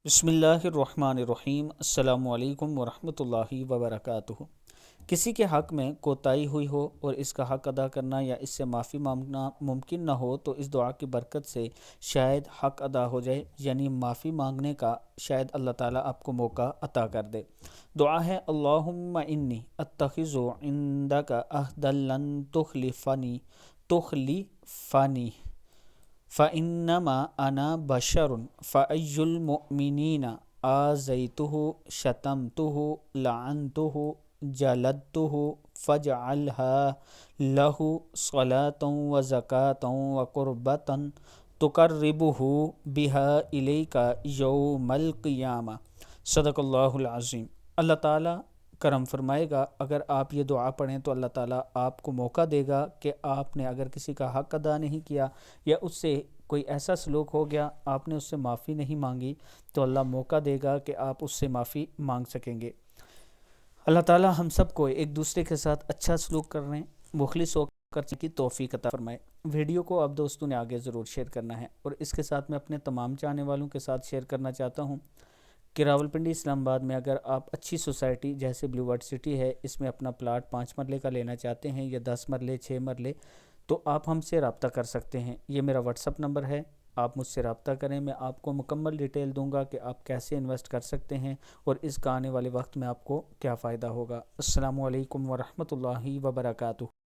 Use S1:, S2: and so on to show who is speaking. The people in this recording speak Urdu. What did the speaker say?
S1: بسم اللہ الرحمن الرحیم۔ السلام علیکم ورحمۃ اللہ وبرکاتہ۔ کسی کے حق میں کوتاہی ہوئی ہو اور اس کا حق ادا کرنا یا اس سے معافی مانگنا ممکن نہ ہو تو اس دعا کی برکت سے شاید حق ادا ہو جائے، یعنی معافی مانگنے کا شاید اللہ تعالیٰ آپ کو موقع عطا کر دے۔ دعا ہے اللہم انی اتخذ عندک عہدا لن تخلفنی فإنما أنا بشر فأي المؤمنين آذيته شتمته لعنته جلدته فاجعلها له صلاة وزكاة وقربة تقربه بها إليك يوم القيامة۔ صدق اللہ العظیم۔ اللہ تعالیٰ کرم فرمائے گا، اگر آپ یہ دعا پڑھیں تو اللہ تعالیٰ آپ کو موقع دے گا کہ آپ نے اگر کسی کا حق ادا نہیں کیا یا اس سے کوئی ایسا سلوک ہو گیا، آپ نے اس سے معافی نہیں مانگی، تو اللہ موقع دے گا کہ آپ اس سے معافی مانگ سکیں گے۔ اللہ تعالیٰ ہم سب کو ایک دوسرے کے ساتھ اچھا سلوک کرنے، مخلص ہو کر کی توفیق عطا فرمائے۔ ویڈیو کو آپ دوستوں نے آگے ضرور شیئر کرنا ہے، اور اس کے ساتھ میں اپنے تمام چاہنے والوں کے ساتھ شیئر کرنا چاہتا ہوں کہ راولپنڈی اسلام آباد میں اگر آپ اچھی سوسائٹی جیسے بلیو ورڈ سٹی ہے، اس میں اپنا پلاٹ 5 مرلے کا لینا چاہتے ہیں یا 10 مرلے 6 مرلے، تو آپ ہم سے رابطہ کر سکتے ہیں۔ یہ میرا واٹس اپ نمبر ہے، آپ مجھ سے رابطہ کریں، میں آپ کو مکمل ڈیٹیل دوں گا کہ آپ کیسے انویسٹ کر سکتے ہیں اور اس کا آنے والے وقت میں آپ کو کیا فائدہ ہوگا۔ السلام علیکم ورحمۃ اللہ وبرکاتہ۔